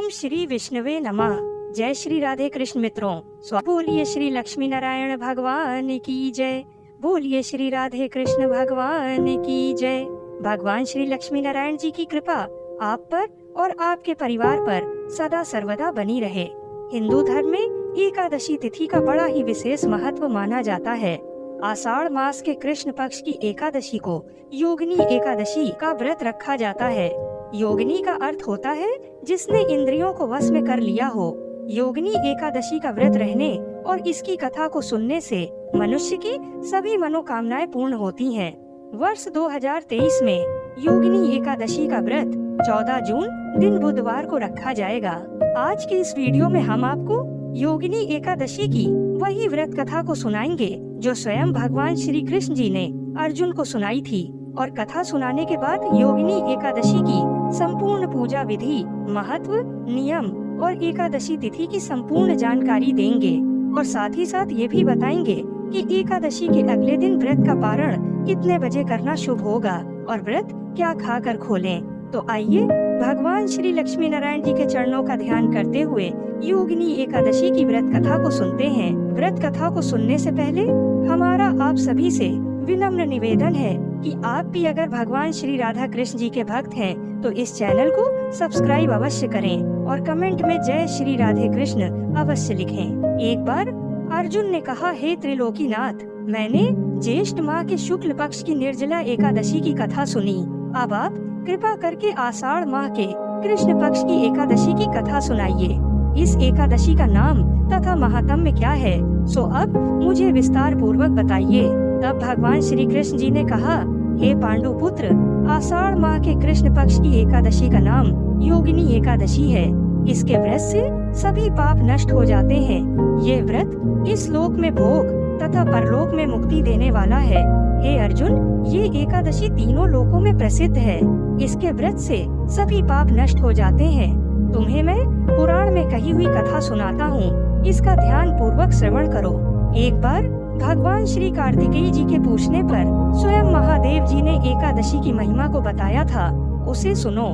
ओम श्री विष्णुवे नमः। जय श्री राधे कृष्ण मित्रों, बोलिए श्री लक्ष्मी नारायण भगवान की जय। बोलिए श्री राधे कृष्ण भगवान की जय। भगवान श्री लक्ष्मी नारायण जी की कृपा आप पर और आपके परिवार पर सदा सर्वदा बनी रहे। हिंदू धर्म में एकादशी तिथि का बड़ा ही विशेष महत्व माना जाता है। आषाढ़ मास के कृष्ण पक्ष की एकादशी को योगिनी एकादशी का व्रत रखा जाता है। योगिनी का अर्थ होता है जिसने इंद्रियों को वश में कर लिया हो। योगिनी एकादशी का व्रत रहने और इसकी कथा को सुनने से मनुष्य की सभी मनोकामनाएं पूर्ण होती हैं। वर्ष 2023 में योगिनी एकादशी का व्रत 14 जून दिन बुधवार को रखा जाएगा। आज के इस वीडियो में हम आपको योगिनी एकादशी की वही व्रत कथा को सुनाएंगे जो स्वयं भगवान श्री कृष्ण जी ने अर्जुन को सुनाई थी, और कथा सुनाने के बाद योगिनी एकादशी की संपूर्ण पूजा विधि, महत्व, नियम और एकादशी तिथि की संपूर्ण जानकारी देंगे। और साथ ही साथ ये भी बताएंगे कि एकादशी के अगले दिन व्रत का पारण कितने बजे करना शुभ होगा और व्रत क्या खाकर खोलें। तो आइए भगवान श्री लक्ष्मी नारायण जी के चरणों का ध्यान करते हुए योगिनी एकादशी की व्रत कथा को सुनते हैं। व्रत कथा को सुनने से पहले हमारा आप सभी से विनम्र निवेदन है कि आप भी अगर भगवान श्री राधा कृष्ण जी के भक्त हैं तो इस चैनल को सब्सक्राइब अवश्य करें और कमेंट में जय श्री राधे कृष्ण अवश्य लिखें। एक बार अर्जुन ने कहा, हे त्रिलोकीनाथ, मैंने ज्येष्ठ माह के शुक्ल पक्ष की निर्जला एकादशी की कथा सुनी। अब आप कृपा करके आषाढ़ माह के कृष्ण पक्ष की एकादशी की कथा सुनाइए। इस एकादशी का नाम तथा महात्म्य क्या है, सो अब मुझे विस्तार पूर्वक बताइए। तब भगवान श्री कृष्ण जी ने कहा, हे पांडु पुत्र, आषाढ़ माह के कृष्ण पक्ष की एकादशी का नाम योगिनी एकादशी है। इसके व्रत से सभी पाप नष्ट हो जाते हैं। ये व्रत इस लोक में भोग तथा परलोक में मुक्ति देने वाला है। हे अर्जुन, ये एकादशी तीनों लोकों में प्रसिद्ध है। इसके व्रत से सभी पाप नष्ट हो जाते हैं। तुम्हें मैं पुराण में कही हुई कथा सुनाता हूँ, इसका ध्यान पूर्वक श्रवण करो। एक बार भगवान श्री कार्तिकेय जी के पूछने पर स्वयं महादेव जी ने एकादशी की महिमा को बताया था, उसे सुनो।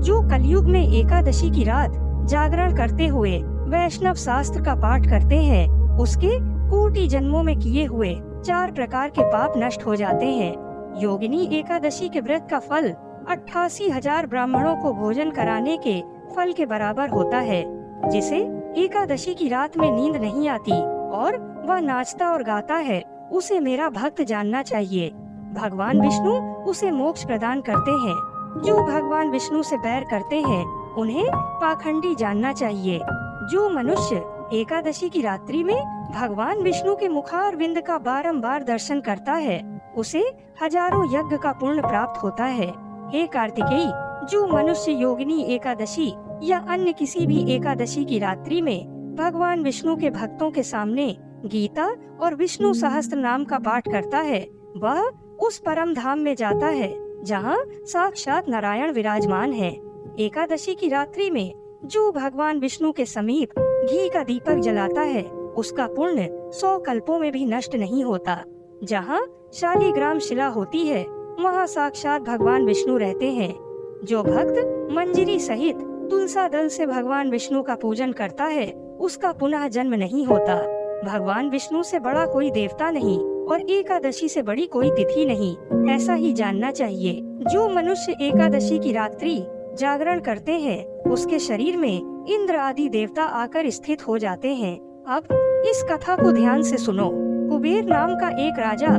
जो कलयुग में एकादशी की रात जागरण करते हुए वैष्णव शास्त्र का पाठ करते हैं, उसके कोटि जन्मों में किए हुए 4 प्रकार के पाप नष्ट हो जाते हैं। योगिनी एकादशी के व्रत का फल 88,000 ब्राह्मणों को भोजन कराने के फल के बराबर होता है। जिसे एकादशी की रात में नींद नहीं आती और वह नाचता और गाता है, उसे मेरा भक्त जानना चाहिए। भगवान विष्णु उसे मोक्ष प्रदान करते हैं। जो भगवान विष्णु से बैर करते हैं, उन्हें पाखंडी जानना चाहिए। जो मनुष्य एकादशी की रात्रि में भगवान विष्णु के मुखारविंद का बारंबार दर्शन करता है, उसे हजारों यज्ञ का पुण्य प्राप्त होता है। हे कार्तिकेय, जो मनुष्य योगिनी एकादशी या अन्य किसी भी एकादशी की रात्रि में भगवान विष्णु के भक्तों के सामने गीता और विष्णु सहस्त्र नाम का पाठ करता है, वह उस परम धाम में जाता है जहाँ साक्षात नारायण विराजमान है। एकादशी की रात्रि में जो भगवान विष्णु के समीप घी का दीपक जलाता है, उसका पुण्य 100 कल्पों में भी नष्ट नहीं होता। जहाँ शालिग्राम शिला होती है, वहाँ साक्षात भगवान विष्णु रहते हैं। जो भक्त मंजरी सहित तुलसा दल से भगवान विष्णु का पूजन करता है, उसका पुनः जन्म नहीं होता। भगवान विष्णु से बड़ा कोई देवता नहीं और एकादशी से बड़ी कोई तिथि नहीं, ऐसा ही जानना चाहिए। जो मनुष्य एकादशी की रात्रि जागरण करते हैं, उसके शरीर में इंद्र आदि देवता आकर स्थित हो जाते हैं। अब इस कथा को ध्यान से सुनो। कुबेर नाम का एक राजा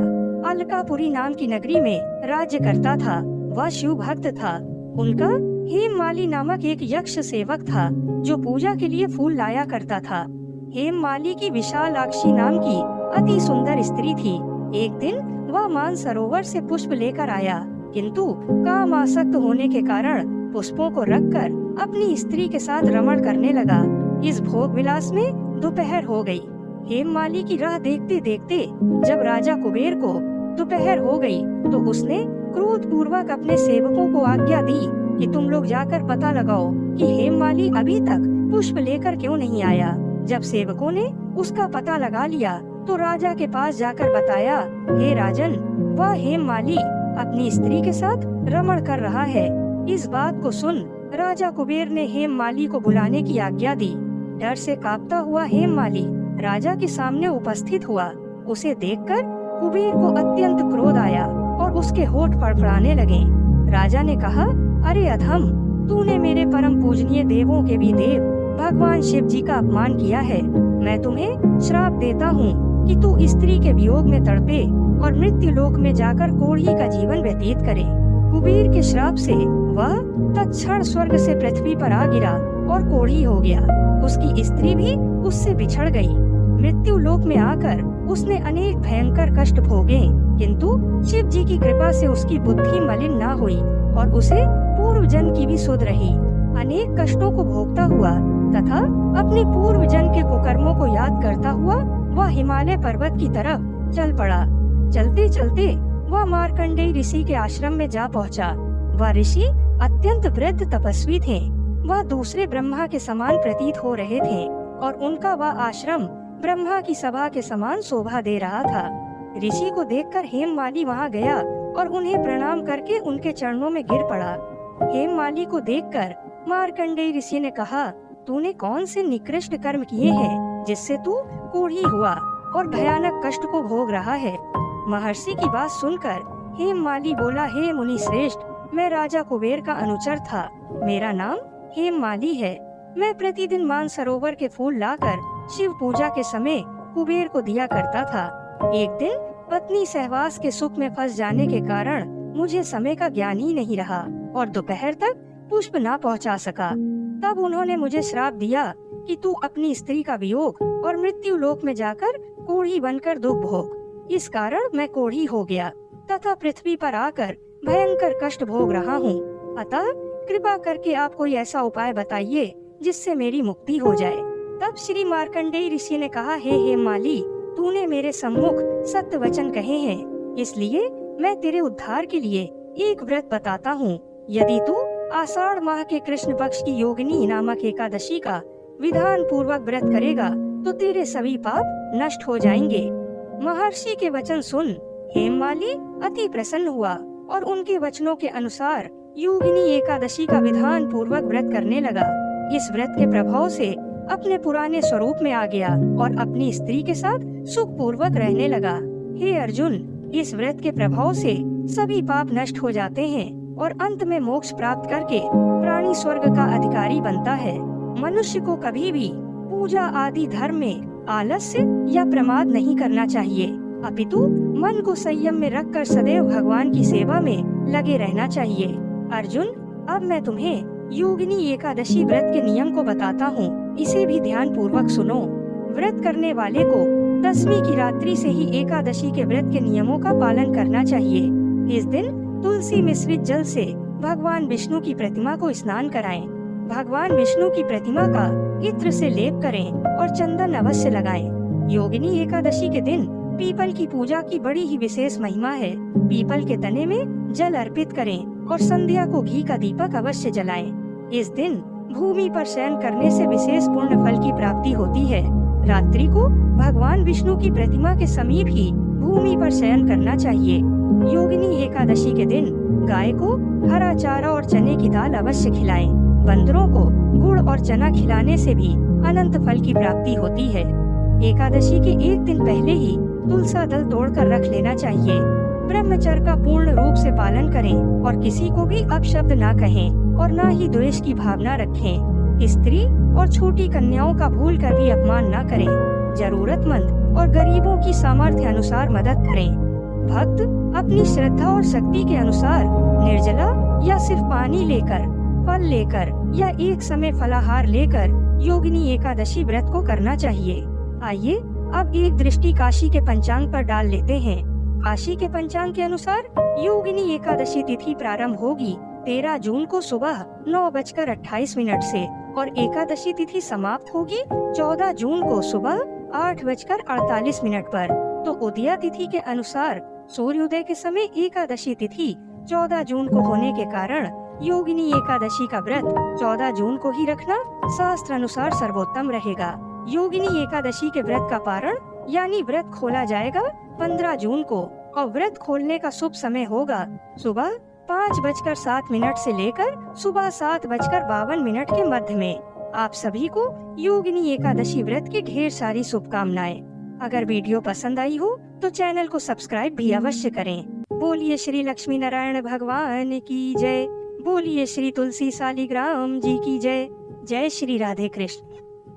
अलकापुरी नाम की नगरी में राज्य करता था। वह शिव भक्त था। उनका हेममाली नामक एक यक्ष सेवक था जो पूजा के लिए फूल लाया करता था। हेममाली की विशालाक्षी नाम की अति सुंदर स्त्री थी। एक दिन वह मानसरोवर से पुष्प लेकर आया, किंतु कामासक्त होने के कारण पुष्पों को रखकर अपनी स्त्री के साथ रमण करने लगा। इस भोग विलास में दोपहर हो गई। हेममाली की राह देखते देखते जब राजा कुबेर को दोपहर हो गई, तो उसने क्रोध पूर्वक अपने सेवकों को आज्ञा दी कि तुम लोग जाकर पता लगाओ कि हेममाली अभी तक पुष्प लेकर क्यों नहीं आया। जब सेवकों ने उसका पता लगा लिया तो राजा के पास जाकर बताया, हे राजन, वह हेममाली अपनी स्त्री के साथ रमण कर रहा है। इस बात को सुन राजा कुबेर ने हेममाली को बुलाने की आज्ञा दी। डर से कांपता हुआ हेममाली राजा के सामने उपस्थित हुआ। उसे देखकर कुबेर को अत्यंत क्रोध आया और उसके होठ फड़फड़ाने लगे। राजा ने कहा, अरे अधम, तूने मेरे परम पूजनीय देवों के भी देव भगवान शिव जी का अपमान किया है। मैं तुम्हें श्राप देता हूँ कि तू स्त्री के वियोग में तड़पे और मृत्यु लोक में जाकर कोढ़ी का जीवन व्यतीत करे। कुबेर के श्राप से वह तत्क्षण स्वर्ग से पृथ्वी पर आ गिरा और कोढ़ी हो गया। उसकी स्त्री भी उससे बिछड़ गई। मृत्यु लोक में आकर उसने अनेक भयंकर कष्ट भोगे, किंतु शिव जी की कृपा से उसकी बुद्धि मलिन न हुई और उसे पूर्व जन्म की भी सुध रही। अनेक कष्टों को भोगता हुआ तथा अपने पूर्व जन्म के कुकर्मों को याद करता हुआ वह हिमालय पर्वत की तरफ चल पड़ा। चलते चलते वह मार्कंडेय ऋषि के आश्रम में जा पहुंचा। वह ऋषि अत्यंत वृद्ध तपस्वी थे। वह दूसरे ब्रह्मा के समान प्रतीत हो रहे थे और उनका वह आश्रम ब्रह्मा की सभा के समान शोभा दे रहा था। ऋषि को देखकर हेममाली वहां गया और उन्हें प्रणाम करके उनके चरणों में गिर पड़ा। हेममाली को देखकर मार्कंडेय ऋषि ने कहा, तूने कौन से निकृष्ट कर्म किए हैं जिससे तू कोढ़ी हुआ और भयानक कष्ट को भोग रहा है। महर्षि की बात सुनकर हेममाली बोला, हे मुनि श्रेष्ठ, मैं राजा कुबेर का अनुचर था। मेरा नाम हेममाली है। मैं प्रतिदिन मानसरोवर के फूल लाकर शिव पूजा के समय कुबेर को दिया करता था। एक दिन पत्नी सहवास के सुख में फंस जाने के कारण मुझे समय का ज्ञान ही नहीं रहा और दोपहर तक पुष्प ना पहुंचा सका। तब उन्होंने मुझे श्राप दिया कि तू अपनी स्त्री का वियोग और मृत्यु लोक में जाकर कोढ़ी बनकर दुख भोग। इस कारण मैं कोढ़ी हो गया तथा पृथ्वी पर आकर भयंकर कष्ट भोग रहा हूँ। अतः कृपा करके आप कोई ऐसा उपाय बताइए जिससे मेरी मुक्ति हो जाए। तब श्री मार्कंडेय ऋषि ने कहा, हे हेममाली, तूने मेरे सम्मुख सत्य वचन कहे हैं, इसलिए मैं तेरे उद्धार के लिए एक व्रत बताता हूँ। यदि तू आषाढ़ माह के कृष्ण पक्ष की योगिनी नामक एकादशी का विधान पूर्वक व्रत करेगा तो तेरे सभी पाप नष्ट हो जाएंगे। महर्षि के वचन सुन हेममाली अति प्रसन्न हुआ और उनके वचनों के अनुसार योगिनी एकादशी का विधान पूर्वक व्रत करने लगा। इस व्रत के प्रभाव से अपने पुराने स्वरूप में आ गया और अपनी स्त्री के साथ सुख पूर्वक रहने लगा। हे अर्जुन, इस व्रत के प्रभाव से सभी पाप नष्ट हो जाते हैं और अंत में मोक्ष प्राप्त करके प्राणी स्वर्ग का अधिकारी बनता है। मनुष्य को कभी भी पूजा आदि धर्म में आलस्य या प्रमाद नहीं करना चाहिए, अपितु मन को संयम में रखकर सदैव भगवान की सेवा में लगे रहना चाहिए। अर्जुन, अब मैं तुम्हें योगिनी एकादशी व्रत के नियम को बताता हूँ, इसे भी ध्यान पूर्वक सुनो। व्रत करने वाले को दसवीं की रात्रि से ही एकादशी के व्रत के नियमों का पालन करना चाहिए। इस दिन तुलसी मिश्रित जल से भगवान विष्णु की प्रतिमा को स्नान कराएं। भगवान विष्णु की प्रतिमा का इत्र से लेप करें और चंदन अवश्य लगाएं। योगिनी एकादशी के दिन पीपल की पूजा की बड़ी ही विशेष महिमा है। पीपल के तने में जल अर्पित करें और संध्या को घी का दीपक अवश्य जलाएं। इस दिन भूमि पर शयन करने से विशेष पुण्य फल की प्राप्ति होती है। रात्रि को भगवान विष्णु की प्रतिमा के समीप ही भूमि पर शयन करना चाहिए। योगिनी एकादशी के दिन गाय को हरा चारा और चने की दाल अवश्य खिलाएं। बंदरों को गुड़ और चना खिलाने से भी अनंत फल की प्राप्ति होती है। एकादशी के एक दिन पहले ही तुलसा दल तोड़कर रख लेना चाहिए। ब्रह्मचर्य का पूर्ण रूप से पालन करें और किसी को भी अपशब्द ना कहें और ना ही द्वेष की भावना रखें। स्त्री और छोटी कन्याओं का भूल कर भी अपमान न करें। जरूरतमंद और गरीबों की सामर्थ्य अनुसार मदद करें। भक्त अपनी श्रद्धा और शक्ति के अनुसार निर्जला या सिर्फ पानी लेकर, फल लेकर या एक समय फलाहार लेकर योगिनी एकादशी व्रत को करना चाहिए। आइए अब एक दृष्टि काशी के पंचांग पर डाल लेते हैं। काशी के पंचांग के अनुसार योगिनी एकादशी तिथि प्रारंभ होगी 13 जून को सुबह 9:28 से और एकादशी तिथि समाप्त होगी 14 जून को सुबह 8:48 पर। तो उदया तिथि के अनुसार सूर्योदय के समय एकादशी तिथि 14 जून को होने के कारण योगिनी एकादशी का व्रत 14 जून को ही रखना शास्त्र अनुसार सर्वोत्तम रहेगा। योगिनी एकादशी के व्रत का पारण यानी व्रत खोला जाएगा 15 जून को और व्रत खोलने का शुभ समय होगा सुबह 5:07 से लेकर सुबह 7:52 के मध्य में। आप सभी को योगिनी एकादशी व्रत की ढेर सारी शुभकामनाएं। अगर वीडियो पसंद आई हो तो चैनल को सब्सक्राइब भी अवश्य करें। बोलिए श्री लक्ष्मी नारायण भगवान की जय। बोलिए श्री तुलसी शालिग्राम जी की जय। जय श्री राधे कृष्ण।